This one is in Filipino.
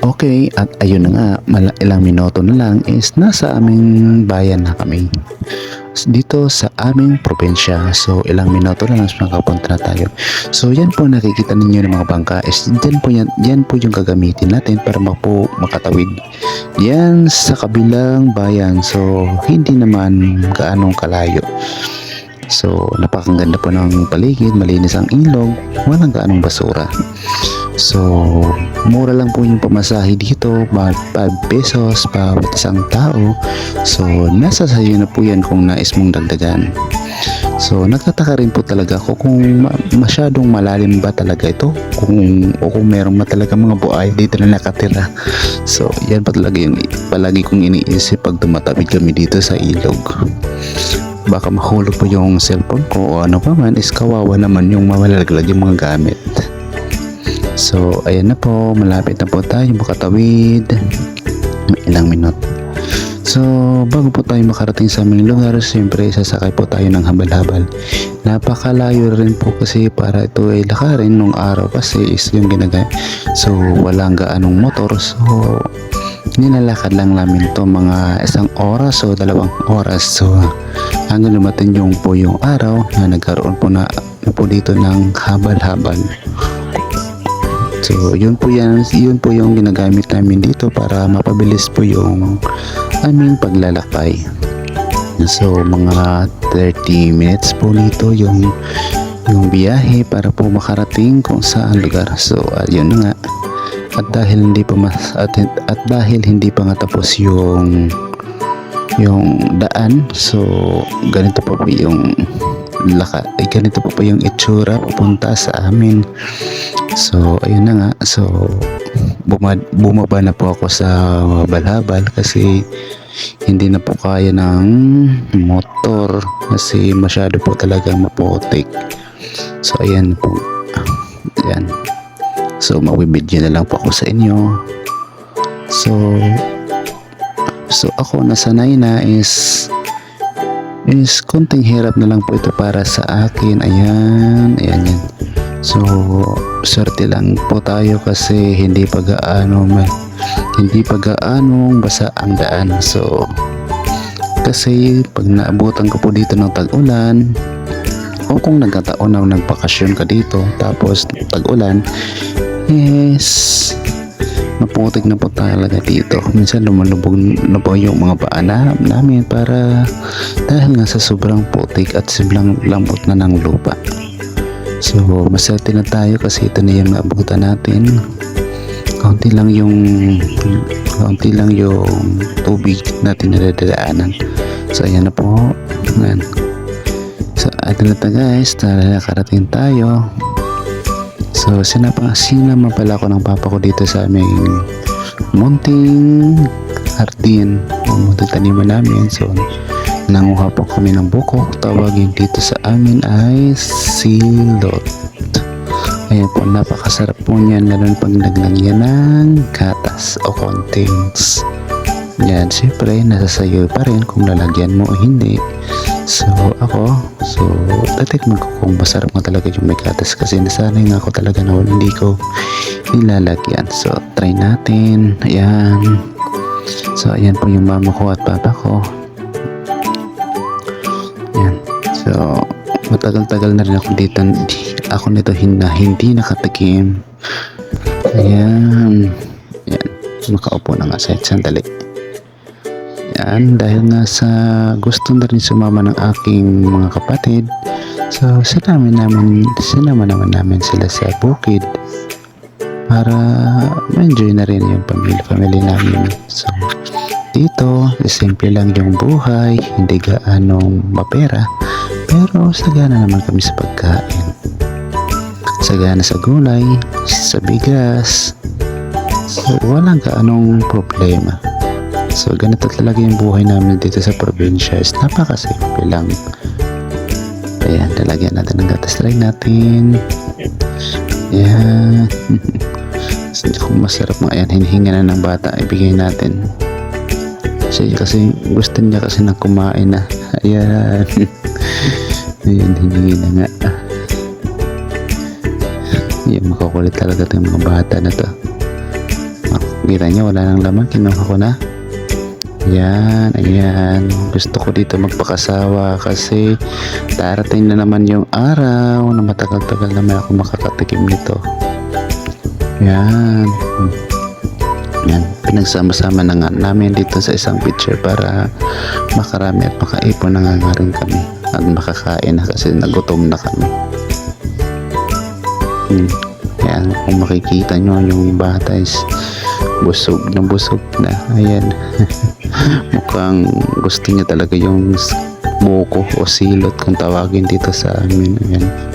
Okay, at ayun na nga, ilang minuto na lang is nasa aming bayan na kami. Dito sa aming probinsya. So ilang minuto na lang is makapunta na tayo. So yan po nakikita ninyo ng mga bangka is yan po yung gagamitin natin para makatawid. Yan sa kabilang bayan. So hindi naman gaanong kalayo. So napakaganda po ng paligid, malinis ang ilog, walang gaanong basura. So, mura lang po yung pamasahe dito, 5 pesos bawat isang tao. So, nasa sayo na po yan kung nais mong dagdagan. So, nagtataka rin po talaga ako kung masyadong malalim ba talaga ito, kung meron ba talaga mga buhay dito na nakatira. So, yan pa talaga yung palagi kong iniisip pag tumatawid kami dito sa ilog. Baka mahulog po yung cellphone ko o ano pa man, is kawawa naman yung malalaglag yung mga gamit. So, ayan na po, malapit na po tayo makatawid. Ilang minute. So, bago po tayo makarating sa aming lugar, siyempre sasakay po tayo ng habal-habal. Napakalayo rin po kasi para ito ay lakarin nung araw kasi is yung ginagaya. So, walang gaanong motor. So, nilalakad lang namin to mga 1 oras o 2 oras. So, hanggang lumating yung po yung araw na nagkaroon po na po dito ng habal-habal. So, yun po yung ginagamit namin dito para mapabilis po yung aming paglalakbay. So, mga 30 minutes po nito yung biyahe para po makarating kung saan lugar. So, yun na nga. At dahil hindi pa nga tapos yung daan, so ganito po yung ganito po yung itsura papunta sa amin. So ayun na nga, so bumaba na po ako sa balhabal kasi hindi na po kaya ng motor kasi masyado po talagang maputik. So ayan po, ayan. So mawibidyo na lang po ako sa inyo. So ako nasanay na is konting hirap na lang po ito para sa akin. Ayan. So swerte lang po tayo kasi hindi pa gaanong basa ang daan. So kasi pag naabutan ko po dito ng tag-ulan o kung nagkataon na nagbakasyon ka dito tapos tag-ulan, maputik na po talaga dito. Minsan lumalubog na po yung mga paa namin para dahil nga sa sobrang putik at sobrang lambot na ng lupa. So maswerte na tayo kasi ito na yung naabutan natin. Kaunti lang yung tubig natin nadadaanan. So ayan na po. Ayan. So atin na guys, nakarating tayo. So, sinama pala ako ng papa ko dito sa aming munting hardin o munting taniman namin. So, nanguha po kami ng buko. Tawagin dito sa amin ay silot. Ayan po, napakasarap po niyan lalo pag naglagyan ng gatas o contents. Yan, siyempre, nasa sayo pa rin kung lalagyan mo o hindi. So, tatikman ko kung masarap nga talaga yung may gatas kasi nasanay nga ako talaga na hindi ko nilalagyan. So, try natin. Ayan. So, ayan po yung mama ko at papa ko. Ayan. So, matagal-tagal na rin ako dito. Ako nito hindi nakatikim. Ayan. Ayan. Makaupo na nga sa sandali. Yan, dahil nga sa gusto na rin sumama ng aking mga kapatid, so sinama naman namin sila sa bukid para ma-enjoy na rin yung family namin. So dito, simple lang yung buhay, hindi gaanong mapera, pero sagana naman kami sa pagkain. Sagana sa gulay, sa bigas, so walang gaanong problema. So ganito talaga yung buhay namin dito sa probinsya. Napakasimple lang. Ayan, lalagyan natin ng gatas. Try natin. Ayan. Kung masarap mga ayan, hinihinga na ng bata, ibigay natin. Kasi gusto niya kasi na kumain na. Ayan. Ayan, hiningi na nga. Ayan, makukulit talaga itong mga bata na to. Kita niyo, wala nang laman. Kinuha ko na. Ayan, ayan. Gusto ko dito magpakasawa kasi darating na naman yung araw na matagal-tagal naman ako makakatikim nito. Ayan. Ayan. Pinagsama-sama na nga namin dito sa isang picture para makarami at makaipon na nga rin kami. At makakain na kasi nagutom na kami. Ayan, kung makikita nyo yung bata is busog na. Ayan. Mukhang gusto niya talaga yung buko o silot kung tawagin dito sa amin. Ayan.